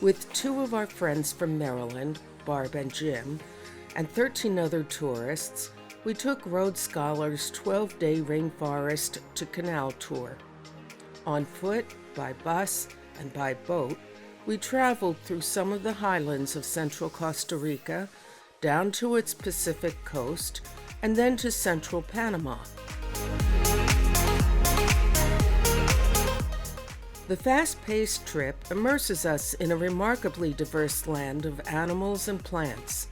With 2 of our friends from Maryland, Barb and Jim, and 13 other tourists, we took Rhodes Scholars' 12-day Rainforest to Canal tour. On foot, by bus, and by boat, we traveled through some of the highlands of central Costa Rica, down to its Pacific coast, and then to central Panama. The fast-paced trip immerses us in a remarkably diverse land of animals and plants,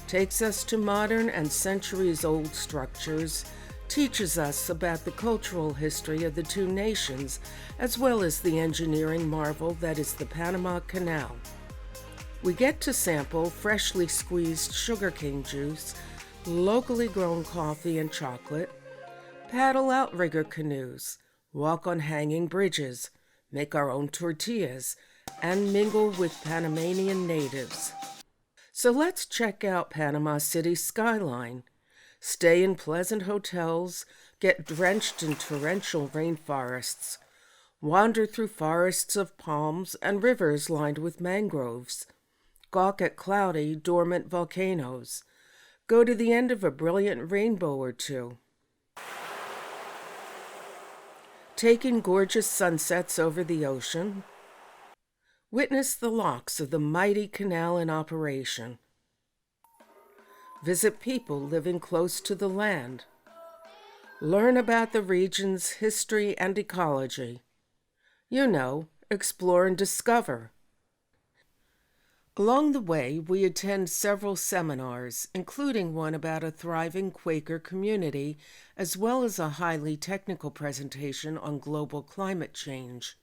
takes us to modern and centuries-old structures, teaches us about the cultural history of the 2 nations, as well as the engineering marvel that is the Panama Canal. We get to sample freshly squeezed sugarcane juice, locally grown coffee and chocolate, paddle outrigger canoes, walk on hanging bridges, make our own tortillas, and mingle with Panamanian natives. So let's check out Panama City's skyline, stay in pleasant hotels, get drenched in torrential rainforests, wander through forests of palms and rivers lined with mangroves, gawk at cloudy, dormant volcanoes, go to the end of a brilliant rainbow or 2, take in gorgeous sunsets over the ocean, witness the locks of the mighty canal in operation, visit people living close to the land, learn about the region's history and ecology. Explore and discover. Along the way, we attend several seminars, including one about a thriving Quaker community, as well as a highly technical presentation on global climate change.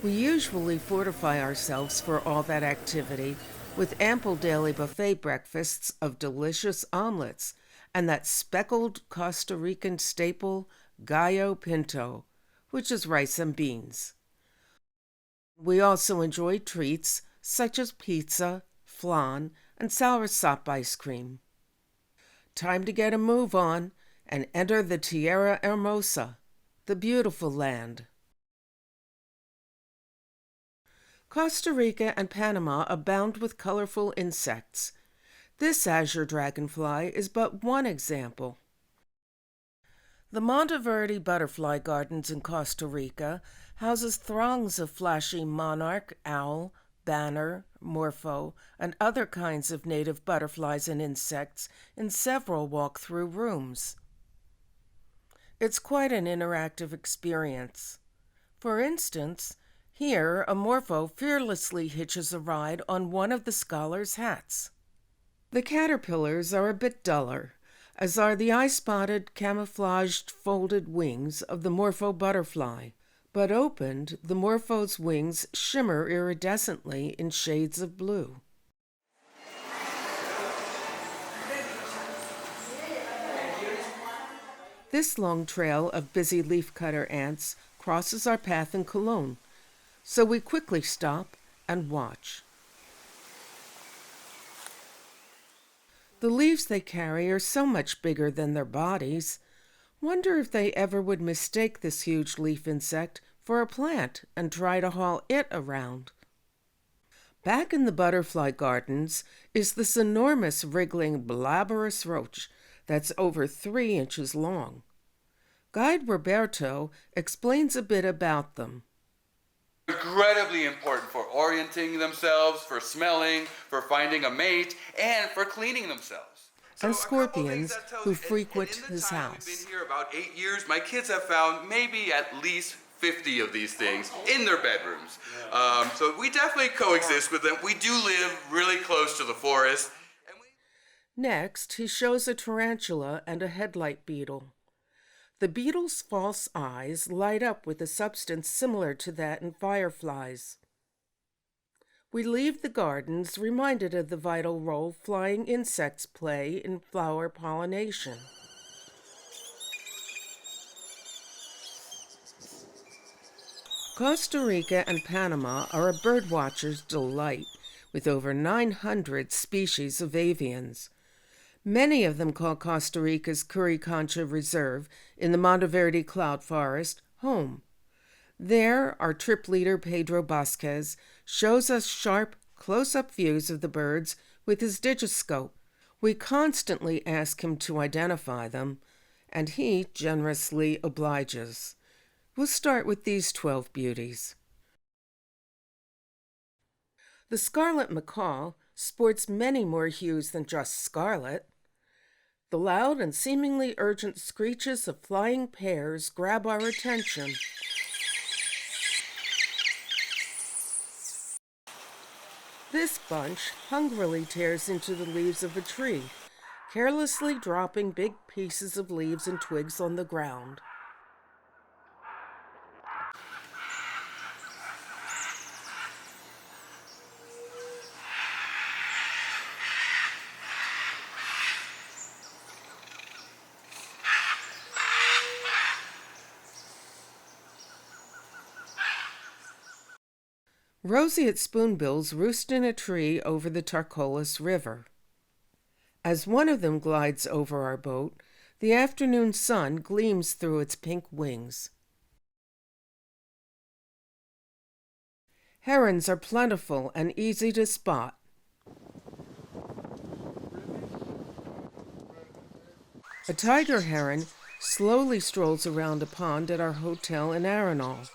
We usually fortify ourselves for all that activity with ample daily buffet breakfasts of delicious omelets and that speckled Costa Rican staple, gallo pinto, which is rice and beans. We also enjoy treats such as pizza, flan, and soursop ice cream. Time to get a move on and enter the Tierra Hermosa, the beautiful land. Costa Rica and Panama abound with colorful insects. This azure dragonfly is but one example. The Monteverde Butterfly Gardens in Costa Rica houses throngs of flashy monarch, owl, banner, morpho, and other kinds of native butterflies and insects in several walk-through rooms. It's quite an interactive experience. For instance, here a morpho fearlessly hitches a ride on one of the scholars' hats. The caterpillars are a bit duller, as are the eye-spotted, camouflaged, folded wings of the morpho butterfly. But opened, the morpho's wings shimmer iridescently in shades of blue. This long trail of busy leafcutter ants crosses our path in Cologne, so we quickly stop and watch. The leaves they carry are so much bigger than their bodies. Wonder if they ever would mistake this huge leaf insect for a plant and try to haul it around. Back in the butterfly gardens is this enormous wriggling blabberous roach that's over 3 inches long. Guide Roberto explains a bit about them. Incredibly important for orienting themselves, for smelling, for finding a mate, and for cleaning themselves. And scorpions who frequent his house. I've been here about 8 years. My kids have found maybe at least 50 of these things in their bedrooms. So we definitely coexist with them. We do live really close to the forest. Next, he shows a tarantula and a headlight beetle. The beetle's false eyes light up with a substance similar to that in fireflies. We leave the gardens reminded of the vital role flying insects play in flower pollination. Costa Rica and Panama are a birdwatcher's delight, with over 900 species of avians. Many of them call Costa Rica's Curicancha Reserve in the Monteverde Cloud Forest home. There, our trip leader Pedro Vasquez shows us sharp, close-up views of the birds with his digiscope. We constantly ask him to identify them, and he generously obliges. We'll start with these 12 beauties. The scarlet macaw sports many more hues than just scarlet. The loud and seemingly urgent screeches of flying pairs grab our attention. This bunch hungrily tears into the leaves of a tree, carelessly dropping big pieces of leaves and twigs on the ground. Roseate spoonbills roost in a tree over the Tarcoles River. As one of them glides over our boat, the afternoon sun gleams through its pink wings. Herons are plentiful and easy to spot. A tiger heron slowly strolls around a pond at our hotel in Arenal.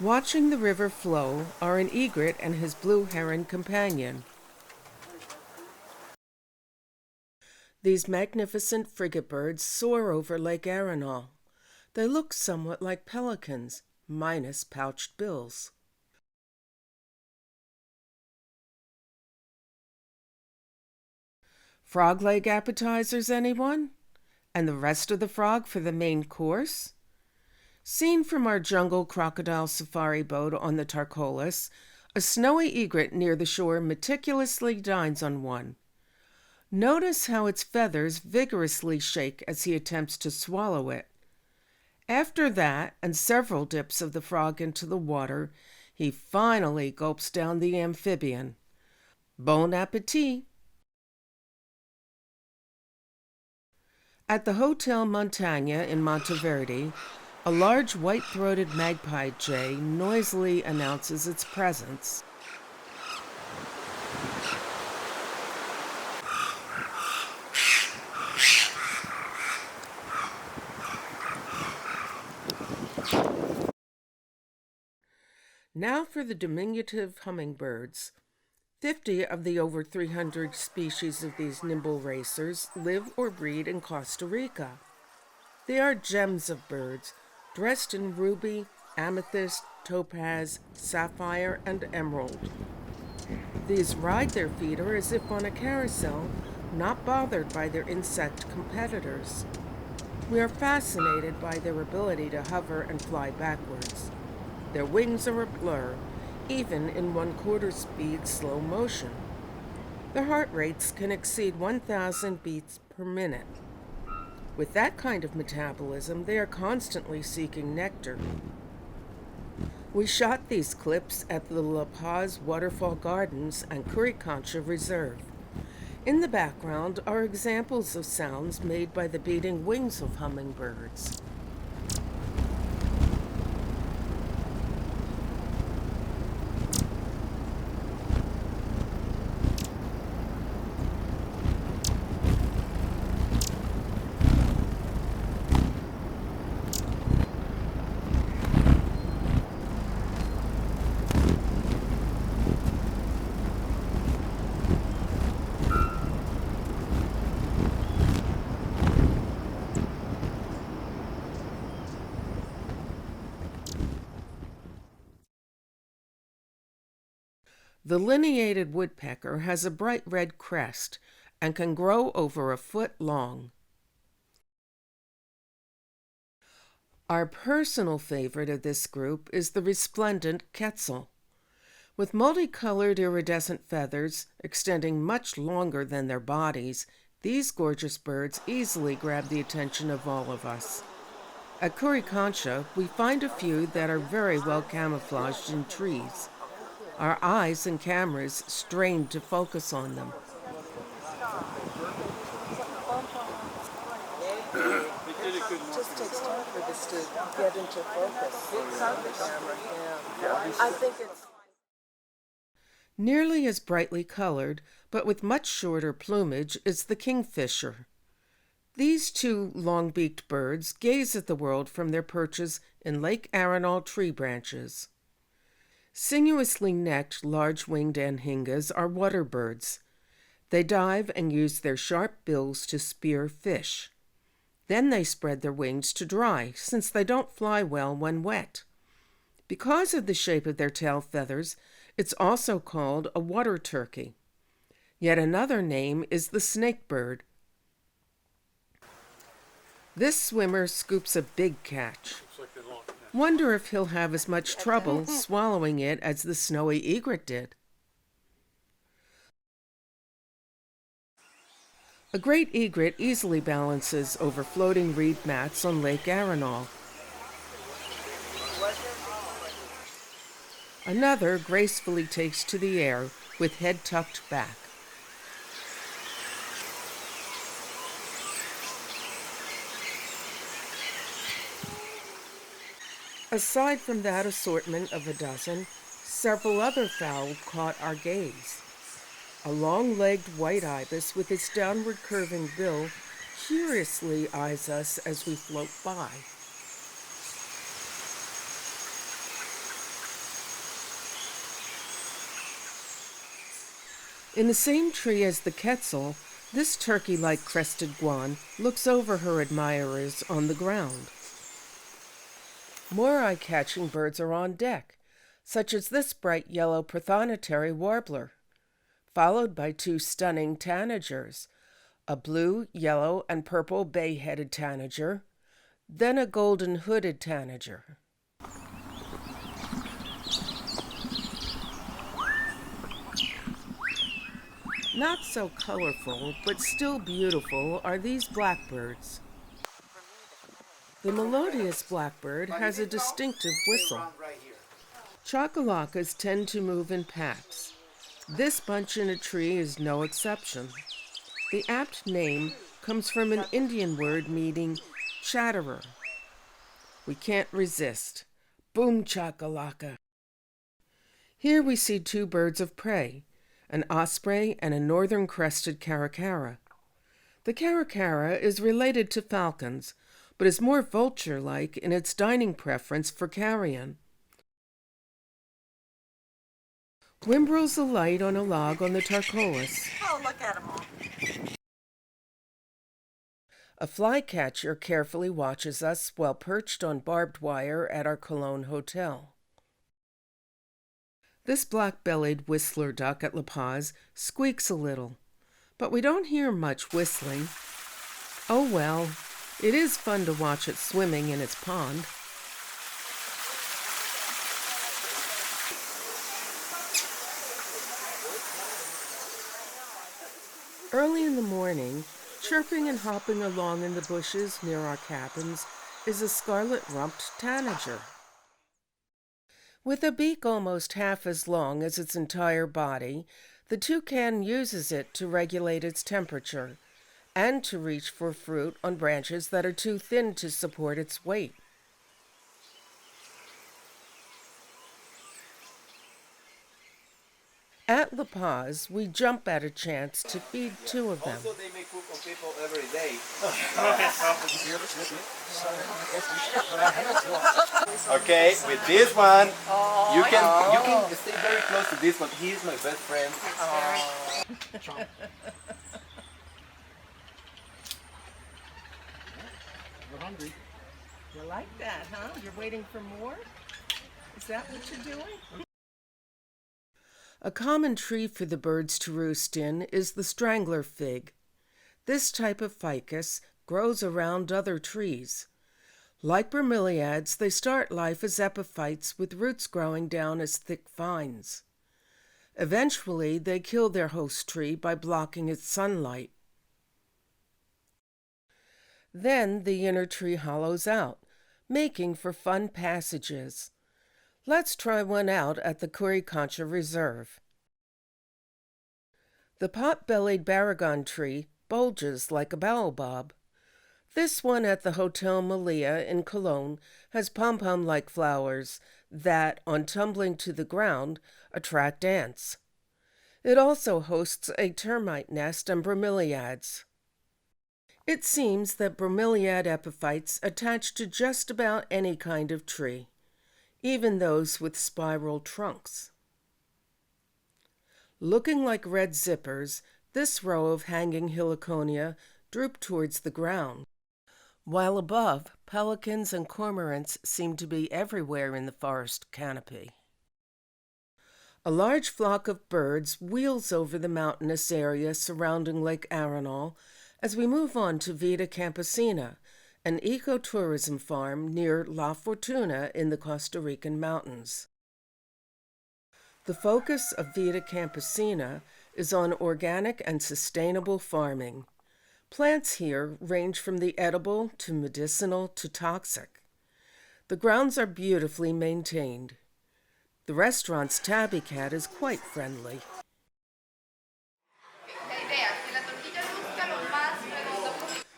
Watching the river flow are an egret and his blue heron companion. These magnificent frigate birds soar over Lake Arenal. They look somewhat like pelicans, minus pouched bills. Frog leg appetizers, anyone? And the rest of the frog for the main course? Seen from our jungle crocodile safari boat on the Tarcoles, a snowy egret near the shore meticulously dines on one. Notice how its feathers vigorously shake as he attempts to swallow it. After that, and several dips of the frog into the water, he finally gulps down the amphibian. Bon appetit! At the Hotel Montaña in Monteverde, a large white-throated magpie jay noisily announces its presence. Now for the diminutive hummingbirds. 50 of the over 300 species of these nimble racers live or breed in Costa Rica. They are gems of birds, dressed in ruby, amethyst, topaz, sapphire, and emerald. These ride their feeder as if on a carousel, not bothered by their insect competitors. We are fascinated by their ability to hover and fly backwards. Their wings are a blur, even in 1/4 speed slow motion. Their heart rates can exceed 1,000 beats per minute. With that kind of metabolism, they are constantly seeking nectar. We shot these clips at the La Paz Waterfall Gardens and Curicancha Reserve. In the background are examples of sounds made by the beating wings of hummingbirds. The lineated woodpecker has a bright red crest and can grow over a foot long. Our personal favorite of this group is the resplendent quetzal. With multicolored iridescent feathers extending much longer than their bodies, these gorgeous birds easily grab the attention of all of us. At Curicancha, we find a few that are very well camouflaged in trees. Our eyes and cameras strain to focus on them. is to get into focus on the camera. Yeah. I think it's nearly as brightly colored, but with much shorter plumage, is the kingfisher. These two long-beaked birds gaze at the world from their perches in Lake Arenal tree branches. Sinuously necked, large-winged anhingas are water birds. They dive and use their sharp bills to spear fish. Then they spread their wings to dry, since they don't fly well when wet. Because of the shape of their tail feathers, it's also called a water turkey. Yet another name is the snakebird. This swimmer scoops a big catch. Wonder if he'll have as much trouble swallowing it as the snowy egret did. A great egret easily balances over floating reed mats on Lake Arenal. Another gracefully takes to the air with head tucked back. Aside from that assortment of a dozen, several other fowl caught our gaze. A long-legged white ibis with its downward curving bill curiously eyes us as we float by. In the same tree as the quetzal, this turkey-like crested guan looks over her admirers on the ground. More eye-catching birds are on deck, such as this bright yellow prothonotary warbler, followed by two stunning tanagers, a blue, yellow, and purple bay-headed tanager, then a golden-hooded tanager. Not so colorful, but still beautiful, are these blackbirds. The melodious blackbird has a distinctive whistle. Chacalacas tend to move in packs. This bunch in a tree is no exception. The apt name comes from an Indian word meaning chatterer. We can't resist. Boom chacalaca. Here we see two birds of prey, an osprey and a northern crested caracara. The caracara is related to falcons, but is more vulture-like in its dining preference for carrion. Whimbrels alight on a log on the Tarcolis. Oh, look at them all. A flycatcher carefully watches us while perched on barbed wire at our Cologne hotel. This black-bellied whistler duck at La Paz squeaks a little, but we don't hear much whistling. Oh well, it is fun to watch it swimming in its pond. Early in the morning, chirping and hopping along in the bushes near our cabins is a scarlet-rumped tanager. With a beak almost half as long as its entire body, the toucan uses it to regulate its temperature and to reach for fruit on branches that are too thin to support its weight. At La Paz, we jump at a chance to feed two of them. Also, they make food for people every day. Okay, with this one, you can stay very close to this one. He is my best friend. We're hungry. You like that, huh? You're waiting for more? Is that what you're doing? A common tree for the birds to roost in is the strangler fig. This type of ficus grows around other trees. Like bromeliads, they start life as epiphytes with roots growing down as thick vines. Eventually, they kill their host tree by blocking its sunlight. Then the inner tree hollows out, making for fun passages. Let's try one out at the Curicancha Reserve. The pot-bellied barragon tree bulges like a baobab. This one at the Hotel Malia in Cologne has pom-pom-like flowers that, on tumbling to the ground, attract ants. It also hosts a termite nest and bromeliads. It seems that bromeliad epiphytes attach to just about any kind of tree, even those with spiral trunks. Looking like red zippers, this row of hanging heliconia droop towards the ground, while above, pelicans and cormorants seem to be everywhere in the forest canopy. A large flock of birds wheels over the mountainous area surrounding Lake Arenal as we move on to Vida Campesina, an ecotourism farm near La Fortuna in the Costa Rican mountains. The focus of Vida Campesina is on organic and sustainable farming. Plants here range from the edible to medicinal to toxic. The grounds are beautifully maintained. The restaurant's tabby cat is quite friendly.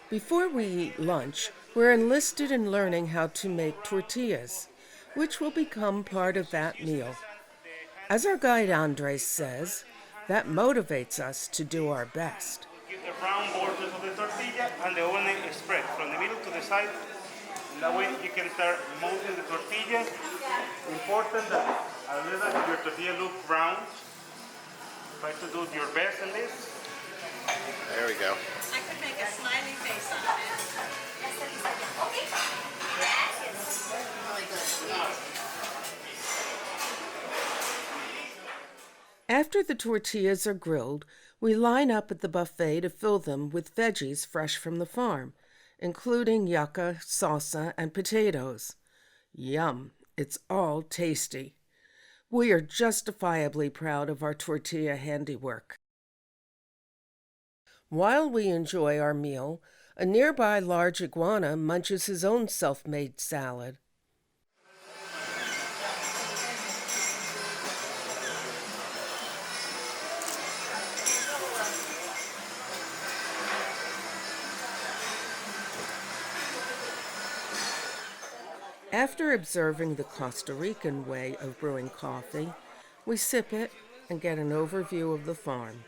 Before we eat lunch, we're enlisted in learning how to make tortillas, which will become part of that meal. As our guide Andres says, that motivates us to do our best. Give the round borders of the tortilla and the oven is spread from the middle to the side. And that way you can start molding the tortilla. Important that your tortilla look round. Try to do your best in this. There we go. I could make a smiley face on it. Really good. After the tortillas are grilled, we line up at the buffet to fill them with veggies fresh from the farm, including yucca, salsa, and potatoes. Yum! It's all tasty. We are justifiably proud of our tortilla handiwork. While we enjoy our meal, a nearby large iguana munches his own self-made salad. After observing the Costa Rican way of brewing coffee, we sip it and get an overview of the farm.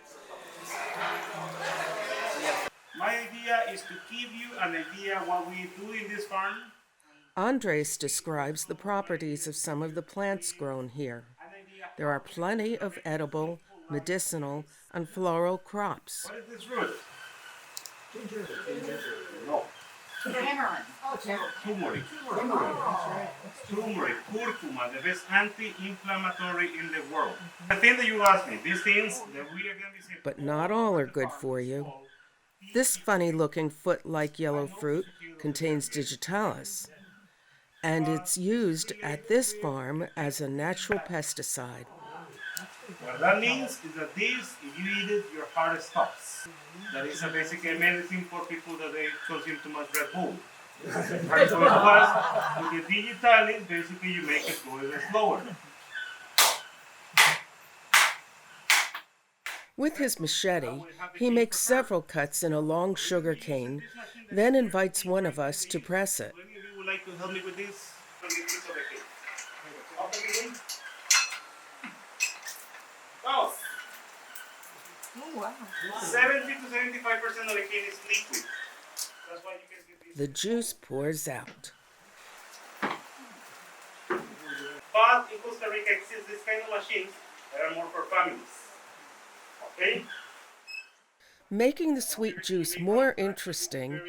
My idea is to give you an idea what we do in this farm. Andres describes the properties of some of the plants grown here. There are plenty of edible, medicinal, and floral crops. What is this root? No. Tamarind. Oh, Turmeric. Turmeric, curcuma, the best anti-inflammatory in the world. The thing that you asked me, these things that we are going to be seeing. But not all are good for you. This funny-looking foot-like yellow fruit contains digitalis, and it's used at this farm as a natural pesticide. What that means is that this, if you eat it, your heart stops. That is a basically medicine for people that they consume too much Red Bull. Right, so with the digitalis, basically you make it go a little slower. With his machete, he makes several cuts in a long sugar cane, then invites one of us to press it. Any of you would like to help me with this? From this piece of the cake. Open it in. Go! Oh, wow. 70 to 75% of the cake is liquid. That's why you can see this. The juice pours out. But in Costa Rica exists this kind of machines that are more for families. Okay? Making the sweet juice more interesting,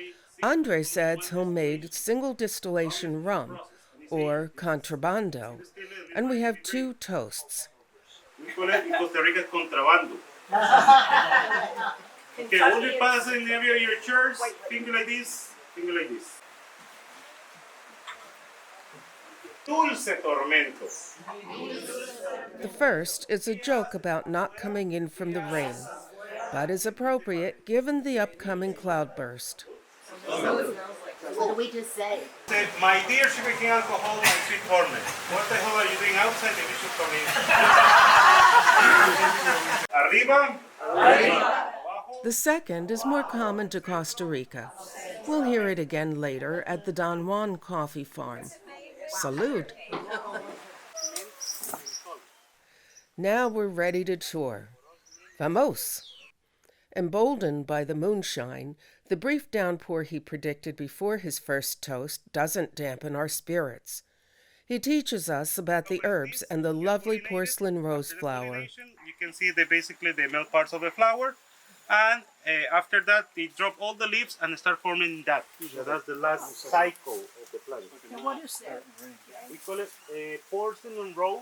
Andres adds homemade single distillation rum, or contrabando, and we have 2 toasts. We call it in Costa Rica contrabando. Okay, only pass in the area of your chairs. Finger like this, finger like this. Dulce tormento. The first is a joke about not coming in from the rain, but is appropriate given the upcoming cloudburst. What do we just say? Say, my dear sugarcane alcohol, my sweet torment. What the hell are you doing outside? Maybe you should come in. Arriba. Arriba. Abajo. The second is more common to Costa Rica. We'll hear it again later at the Don Juan coffee farm. Salud! Now we're ready to tour. Vamos! Emboldened by the moonshine, the brief downpour he predicted before his first toast doesn't dampen our spirits. He teaches us about the herbs and the lovely porcelain rose flower. You can see basically the male parts of the flower, and after that they drop all the leaves and start forming that. So that's the last cycle of the plant. And what is that? We call it porcelain rose.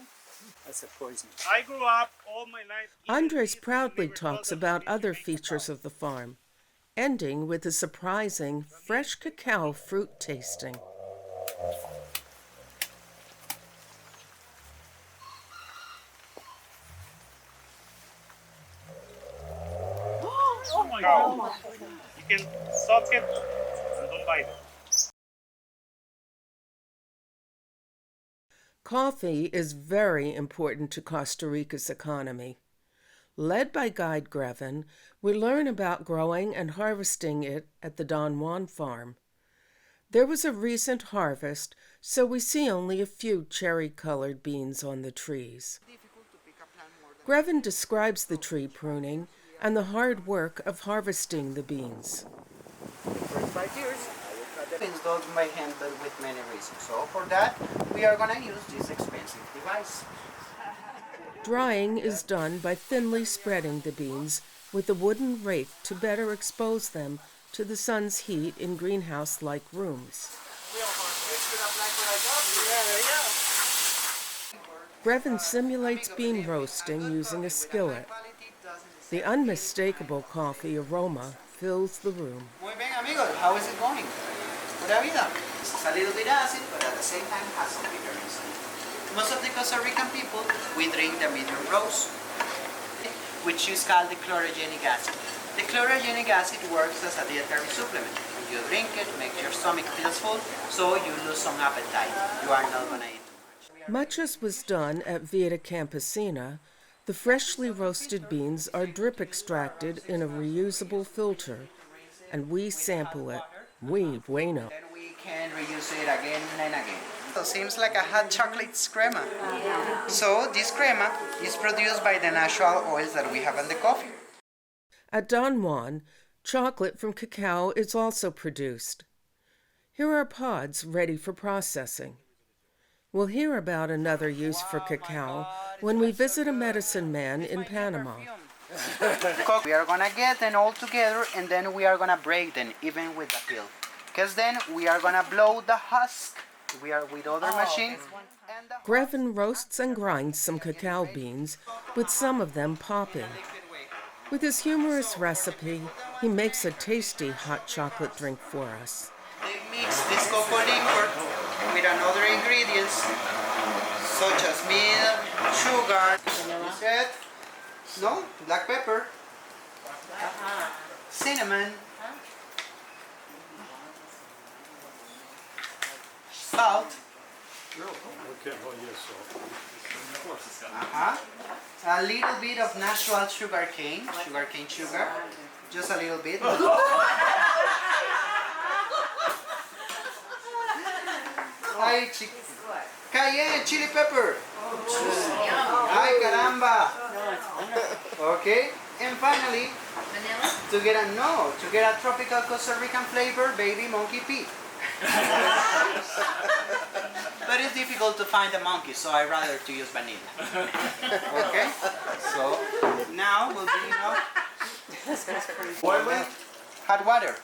That's a poison. I grew up all my life. Andres proudly talks about other features of the farm, ending with a surprising fresh cacao fruit tasting. Oh my God. You can suck it and don't bite it. Coffee is very important to Costa Rica's economy. Led by Guide Grevin, we learn about growing and harvesting it at the Don Juan farm. There was a recent harvest, so we see only a few cherry-colored beans on the trees. Grevin describes the tree pruning and the hard work of harvesting the beans. First 5 years, it's done by hand, but with many reasons. So for that, we are going to use this expensive device. Drying is done by thinly spreading the beans with a wooden rake to better expose them to the sun's heat in greenhouse-like rooms. Grevin simulates bean roasting using a skillet. The unmistakable coffee aroma fills the room. Muy bien, amigos. How is it going? Pura vida. It's a little bit acid, but at the same time has some bitterness. Most of the Costa Rican people, we drink the medium roast, which is called the chlorogenic acid. The chlorogenic acid works as a dietary supplement. When you drink it, makes your stomach feel full, so you lose some appetite. You are not going to eat too much. Much as was done at Vida Campesina, the freshly roasted beans are drip extracted in a reusable filter, and we sample it. Muy bueno. Then we can reuse it again and again. So it seems like a hot chocolate crema. So this crema is produced by the natural oils that we have in the coffee. At Don Juan, chocolate from cacao is also produced. Here are pods ready for processing. We'll hear about another use for cacao when we visit a medicine man in Panama. We are gonna get them all together and then we are gonna break them even with the peel. Because then we are gonna blow the husk. We are with other machines. Grevin roasts and grinds some cacao beans, with some of them popping. With his humorous recipe, he makes a tasty hot chocolate drink for us. They mix this cocoa liquor with another ingredients such as milk, sugar, black pepper, cinnamon, salt, a little bit of natural sugar cane sugar, just a little bit. Cayenne chili pepper. Ay caramba. Okay, and finally, to get a tropical Costa Rican flavor, baby monkey pea. But it's difficult to find a monkey, so I rather to use vanilla. Okay, so now we'll bring out boiling hot water.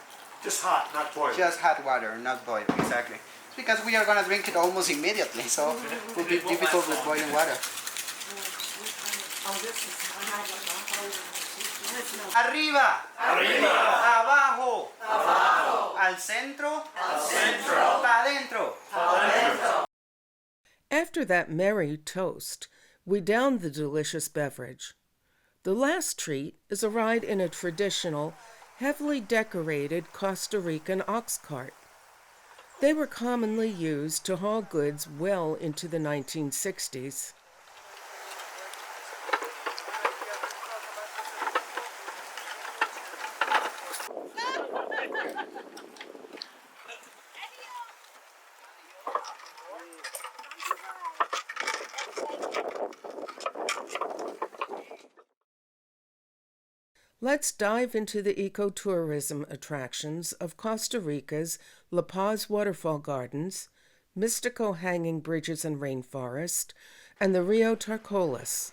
Just hot, not boiled. Just hot water, not boiled, exactly. It's because we are gonna drink it almost immediately, so it will be difficult with boiling water. Arriba, abajo, al centro, pa adentro. After that merry toast, we down the delicious beverage. The last treat is a ride in a traditional, heavily decorated Costa Rican ox cart. They were commonly used to haul goods well into the 1960s. Let's dive into the ecotourism attractions of Costa Rica's La Paz Waterfall Gardens, Mistico Hanging Bridges and Rainforest, and the Rio Tarcoles.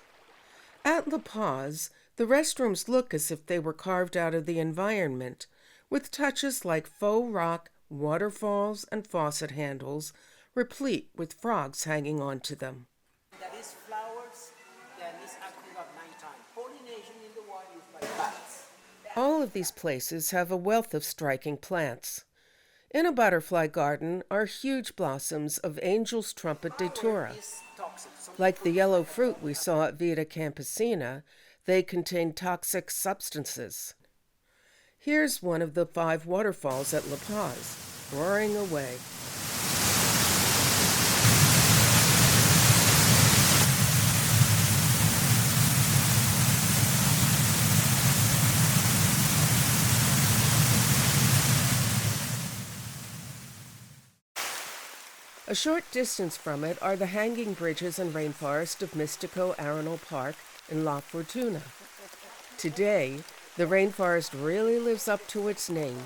At La Paz, the restrooms look as if they were carved out of the environment, with touches like faux rock, waterfalls, and faucet handles, replete with frogs hanging onto them. That is flowers that is active at nighttime. Pollination in the water is by bats. All of these places have a wealth of striking plants. In a butterfly garden are huge blossoms of Angel's Trumpet datura. Like the yellow fruit we saw at Vida Campesina, they contain toxic substances. Here's one of the 5 waterfalls at La Paz, roaring away. A short distance from it are the hanging bridges and rainforest of Mistico Arenal Park in La Fortuna. Today, the rainforest really lives up to its name.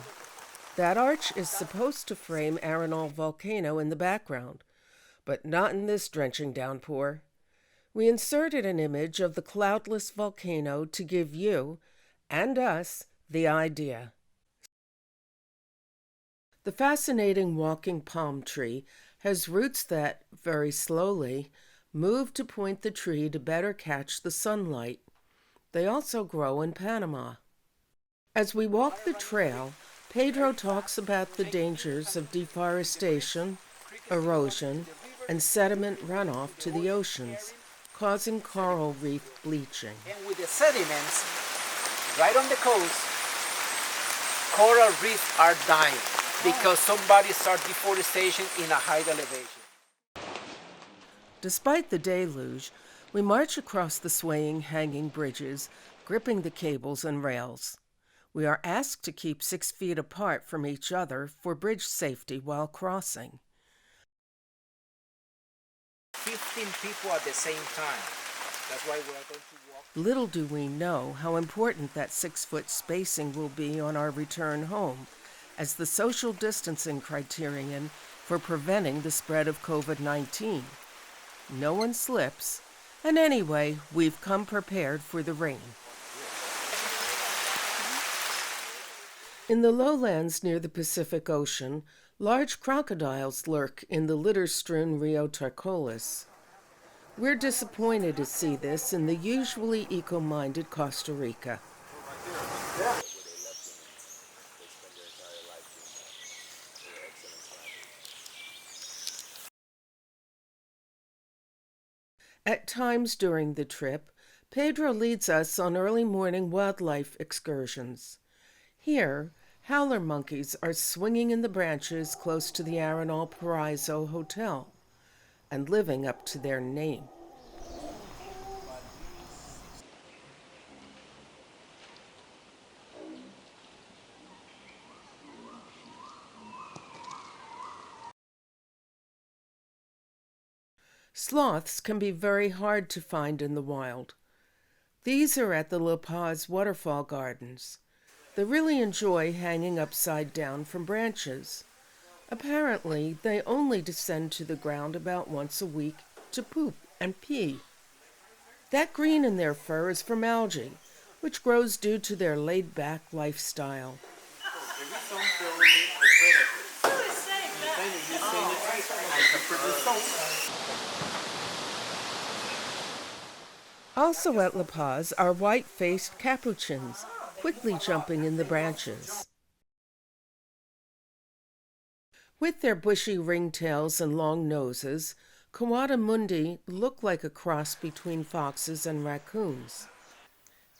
That arch is supposed to frame Arenal volcano in the background, but not in this drenching downpour. We inserted an image of the cloudless volcano to give you, and us, the idea. The fascinating walking palm tree has roots that, very slowly, move to point the tree to better catch the sunlight. They also grow in Panama. As we walk the trail, Pedro talks about the dangers of deforestation, erosion, and sediment runoff to the oceans, causing coral reef bleaching. And with the sediments right on the coast, coral reefs are dying because somebody started deforestation in a high elevation. Despite the deluge, we march across the swaying hanging bridges, gripping the cables and rails. We are asked to keep 6 feet apart from each other for bridge safety while crossing. 15 people at the same time. That's why we are going to walk. Little do we know how important that 6-foot spacing will be on our return home as the social distancing criterion for preventing the spread of COVID-19. No one slips, and anyway, we've come prepared for the rain. In the lowlands near the Pacific Ocean, large crocodiles lurk in the litter-strewn Rio Tarcoles. We're disappointed to see this in the usually eco-minded Costa Rica. At times during the trip, Pedro leads us on early morning wildlife excursions. Here, howler monkeys are swinging in the branches close to the Arenal Paraiso Hotel and living up to their name. Sloths can be very hard to find in the wild. These are at the La Paz Waterfall Gardens. They really enjoy hanging upside down from branches. Apparently, they only descend to the ground about once a week to poop and pee. That green in their fur is from algae, which grows due to their laid-back lifestyle. Also at La Paz are white-faced capuchins, quickly jumping in the branches. With their bushy ringtails and long noses, Coatimundi look like a cross between foxes and raccoons.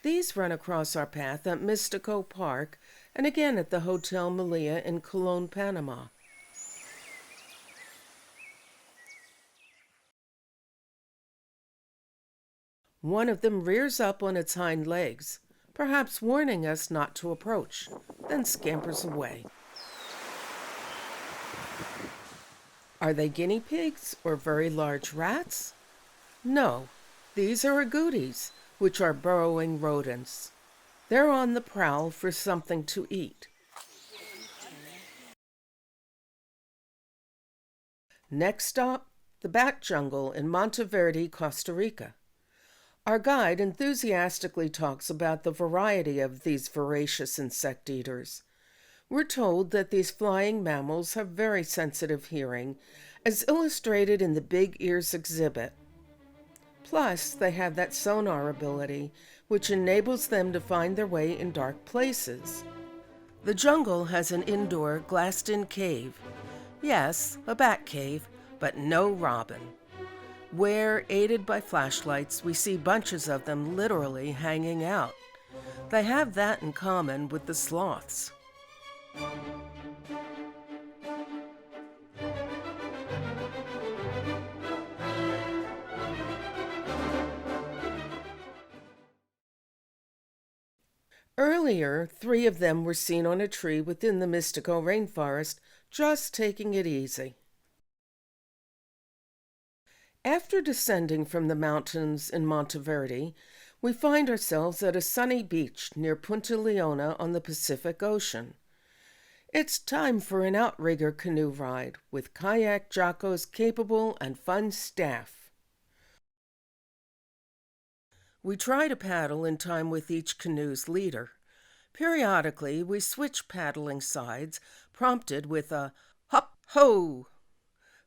These run across our path at Mistico Park and again at the Hotel Melia in Colón, Panama. One of them rears up on its hind legs, perhaps warning us not to approach, then scampers away. Are they guinea pigs or very large rats? No, these are agoutis, which are burrowing rodents. They're on the prowl for something to eat. Next stop, the bat jungle in Monteverde, Costa Rica. Our guide enthusiastically talks about the variety of these voracious insect eaters. We're told that these flying mammals have very sensitive hearing, as illustrated in the Big Ears exhibit. Plus, they have that sonar ability, which enables them to find their way in dark places. The jungle has an indoor glassed-in cave. Yes, a bat cave, but no robin. Where, aided by flashlights, we see bunches of them literally hanging out. They have that in common with the sloths. Earlier, 3 of them were seen on a tree within the Mistico rainforest, just taking it easy. After descending from the mountains in Monteverde, we find ourselves at a sunny beach near Punta Leona on the Pacific Ocean. It's time for an outrigger canoe ride with kayak jocko's capable and fun staff. We try to paddle in time with each canoe's leader. Periodically, we switch paddling sides, prompted with a hop ho,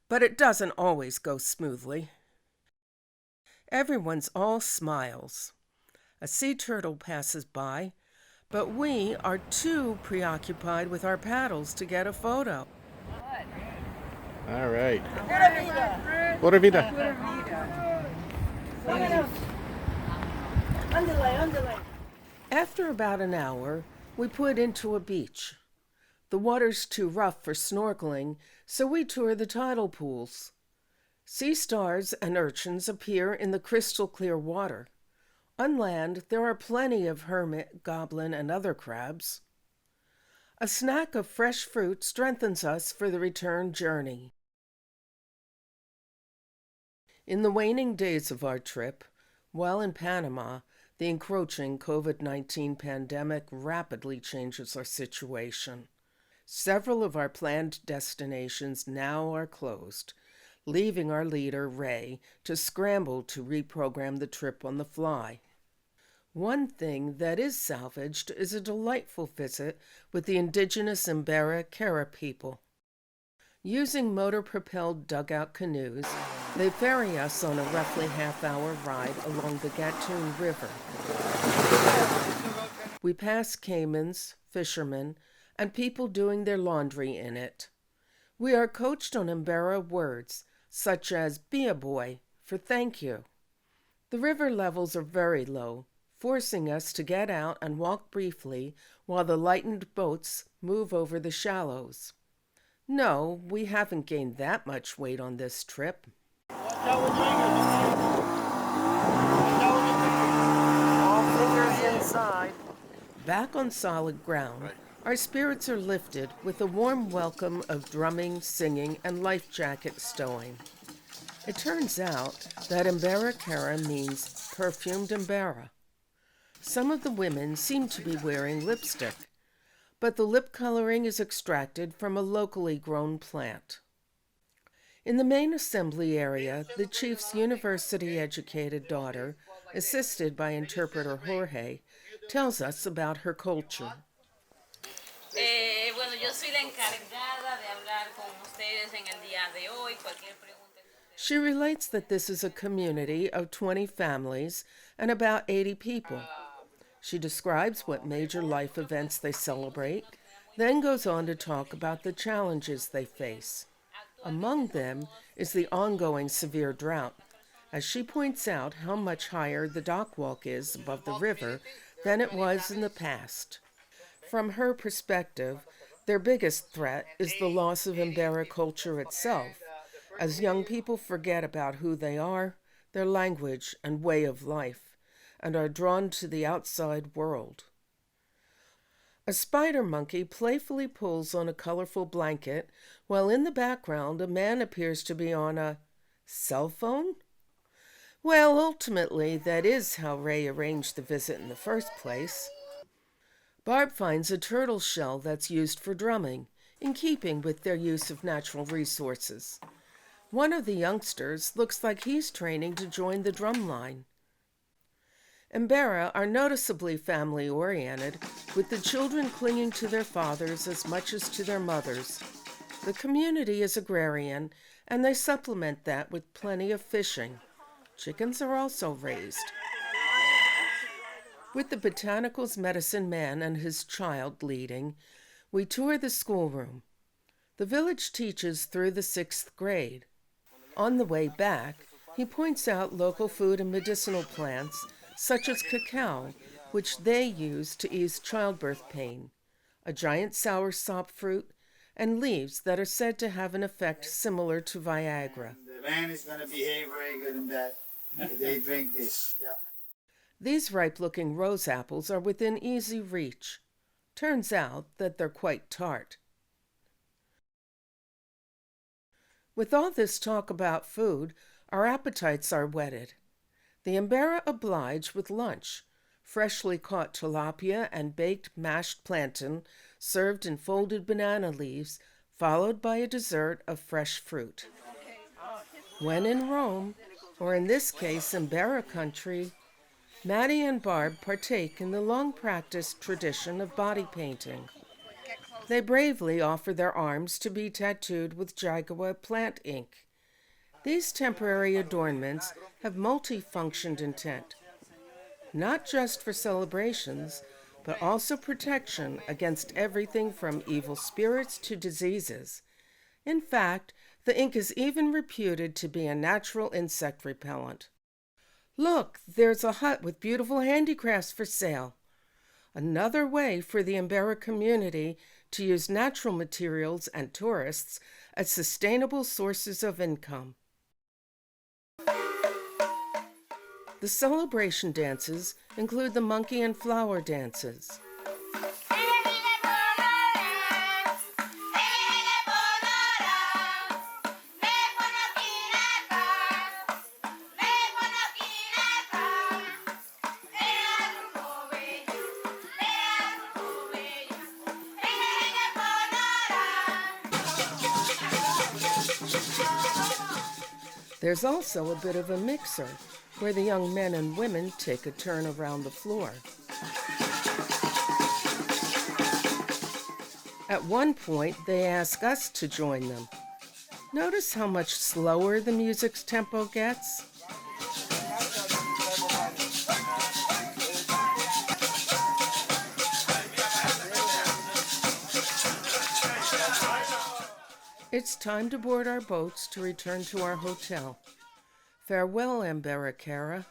but it doesn't always go smoothly. Everyone's all smiles. A sea turtle passes by, but we are too preoccupied with our paddles to get a photo. All right. Pura vida. After about an hour, we put into a beach. The water's too rough for snorkeling, so we tour the tidal pools. Sea stars and urchins appear in the crystal clear water. On land, there are plenty of hermit, goblin, and other crabs. A snack of fresh fruit strengthens us for the return journey. In the waning days of our trip, while in Panama, the encroaching COVID-19 pandemic rapidly changes our situation. Several of our planned destinations now are closed, leaving our leader, Ray, to scramble to reprogram the trip on the fly. One thing that is salvaged is a delightful visit with the indigenous Embera Quera people. Using motor-propelled dugout canoes, they ferry us on a roughly half-hour ride along the Gatun River. We pass caimans, fishermen, and people doing their laundry in it. We are coached on Embera words, such as "be a boy" for thank you. The river levels are very low, forcing us to get out and walk briefly while the lightened boats move over the shallows. No, we haven't gained that much weight on this trip. All fingers inside. Back on solid ground, our spirits are lifted with a warm welcome of drumming, singing, and life jacket stowing. It turns out that Embera Quera means perfumed Embera. Some of the women seem to be wearing lipstick, but the lip coloring is extracted from a locally grown plant. In the main assembly area, the chief's university-educated daughter, assisted by interpreter Jorge, tells us about her culture. Bueno, yo soy la encargada de hablar con ustedes en el día de hoy. Cualquier pregunta. She relates that this is a community of 20 families and about 80 people. She describes what major life events they celebrate, then goes on to talk about the challenges they face. Among them is the ongoing severe drought, as she points out how much higher the dock walk is above the river than it was in the past. From her perspective, their biggest threat is the loss of Embera culture itself, as young people forget about who they are, their language, and way of life, and are drawn to the outside world. A spider monkey playfully pulls on a colorful blanket, while in the background a man appears to be on a cell phone? Well, ultimately, that is how Ray arranged the visit in the first place. Barb finds a turtle shell that's used for drumming, in keeping with their use of natural resources. One of the youngsters looks like he's training to join the drum line. Embera are noticeably family-oriented, with the children clinging to their fathers as much as to their mothers. The community is agrarian, and they supplement that with plenty of fishing. Chickens are also raised. With the botanicals medicine man and his child leading, we tour the schoolroom. The village teaches through the 6th grade. On the way back, he points out local food and medicinal plants, such as cacao, which they use to ease childbirth pain, a giant soursop fruit, and leaves that are said to have an effect similar to Viagra. The man is going to behave very good in that. They drink this. Yeah. These ripe-looking rose apples are within easy reach. Turns out that they're quite tart. With all this talk about food, our appetites are whetted. The Embera oblige with lunch, freshly caught tilapia and baked mashed plantain served in folded banana leaves, followed by a dessert of fresh fruit. When in Rome, or in this case Embera country, Maddie and Barb partake in the long-practiced tradition of body painting. They bravely offer their arms to be tattooed with Jagawa plant ink. These temporary adornments have multifunctioned intent, not just for celebrations, but also protection against everything from evil spirits to diseases. In fact, the ink is even reputed to be a natural insect repellent. Look, there's a hut with beautiful handicrafts for sale. Another way for the Embera community to use natural materials and tourists as sustainable sources of income. The celebration dances include the monkey and flower dances. There's also a bit of a mixer, where the young men and women take a turn around the floor. At one point, they ask us to join them. Notice how much slower the music's tempo gets? It's time to board our boats to return to our hotel. Farewell, Embera Quera.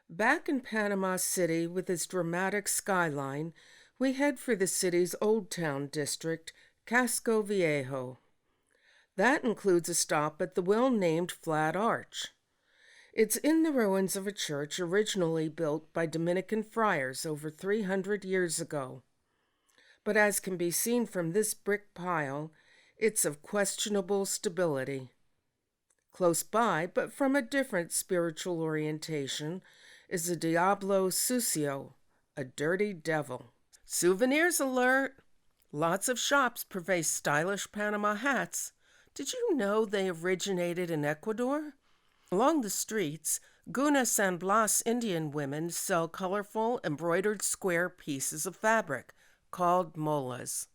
Back in Panama City with its dramatic skyline, we head for the city's Old Town district, Casco Viejo. That includes a stop at the well-named Flat Arch. It's in the ruins of a church originally built by Dominican friars over 300 years ago. But as can be seen from this brick pile, it's of questionable stability. Close by, but from a different spiritual orientation, is the Diablo Sucio, a dirty devil. Souvenirs alert! Lots of shops purvey stylish Panama hats. Did you know they originated in Ecuador? Along the streets, Guna San Blas Indian women sell colorful embroidered square pieces of fabric called molas.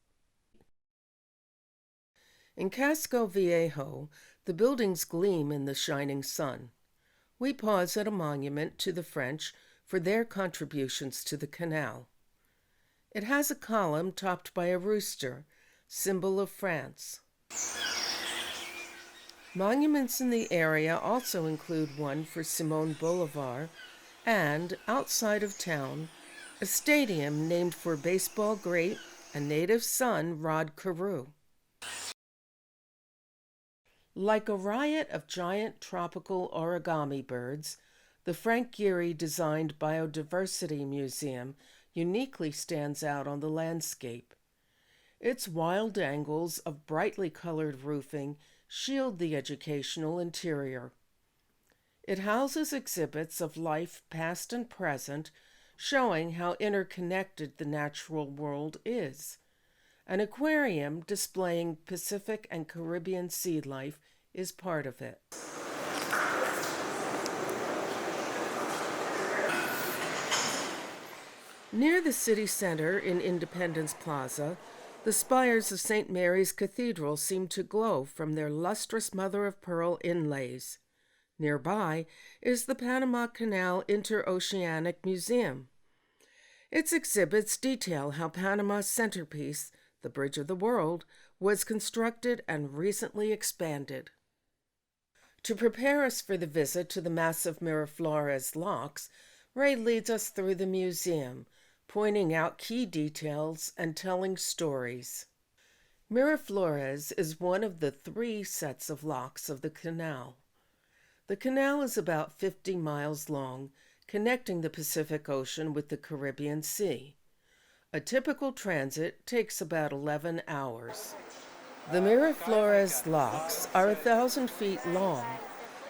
In Casco Viejo, the buildings gleam in the shining sun. We pause at a monument to the French for their contributions to the canal. It has a column topped by a rooster, symbol of France. Monuments in the area also include one for Simón Bolívar and, outside of town, a stadium named for baseball great and native son Rod Carew. Like a riot of giant tropical origami birds, The Frank Gehry-designed Biodiversity Museum uniquely stands out on the landscape. Its wild angles of brightly colored roofing shield the educational interior. It houses exhibits of life past and present, showing how interconnected the natural world is. An aquarium displaying Pacific and Caribbean sea life is part of it. Near the city center in Independence Plaza, the spires of St. Mary's Cathedral seem to glow from their lustrous mother-of-pearl inlays. Nearby is the Panama Canal Interoceanic Museum. Its exhibits detail how Panama's centerpiece, the Bridge of the World, was constructed and recently expanded. To prepare us for the visit to the massive Miraflores locks, Ray leads us through the museum, pointing out key details and telling stories. Miraflores is one of the 3 sets of locks of the canal. The canal is about 50 miles long, connecting the Pacific Ocean with the Caribbean Sea. A typical transit takes about 11 hours. The Miraflores locks are 1,000 feet long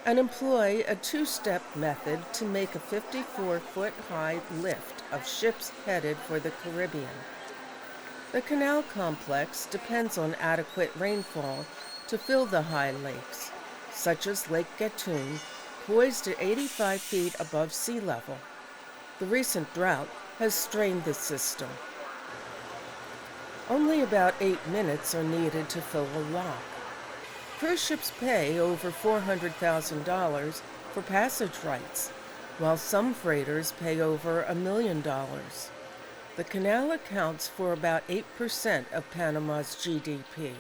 and employ a 2-step method to make a 54-foot-high lift of ships headed for the Caribbean. The canal complex depends on adequate rainfall to fill the high lakes, such as Lake Gatun, poised at 85 feet above sea level. The recent drought has strained the system. Only about 8 minutes are needed to fill a lock. Cruise ships pay over $400,000 for passage rights, while some freighters pay over $1 million. The canal accounts for about 8% of Panama's GDP.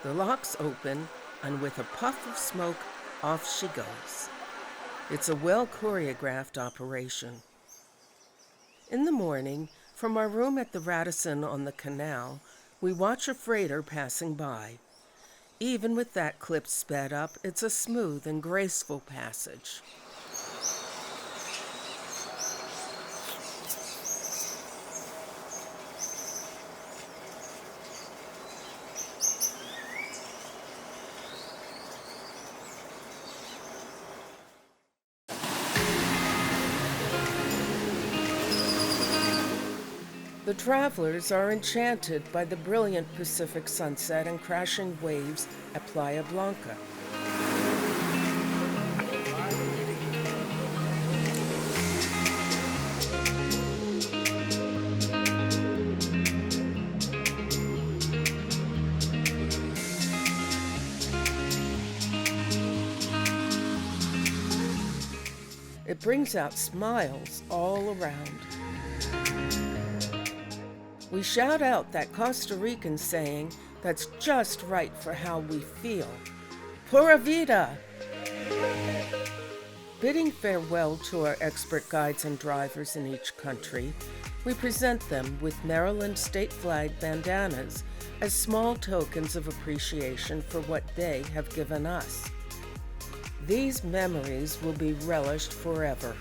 The locks open, and with a puff of smoke, off she goes. It's a well-choreographed operation. In the morning, from our room at the Radisson on the canal, we watch a freighter passing by. Even with that clip sped up, it's a smooth and graceful passage. The travelers are enchanted by the brilliant Pacific sunset and crashing waves at Playa Blanca. It brings out smiles all around. We shout out that Costa Rican saying that's just right for how we feel. Pura vida! Bidding farewell to our expert guides and drivers in each country, we present them with Maryland state flag bandanas as small tokens of appreciation for what they have given us. These memories will be relished forever.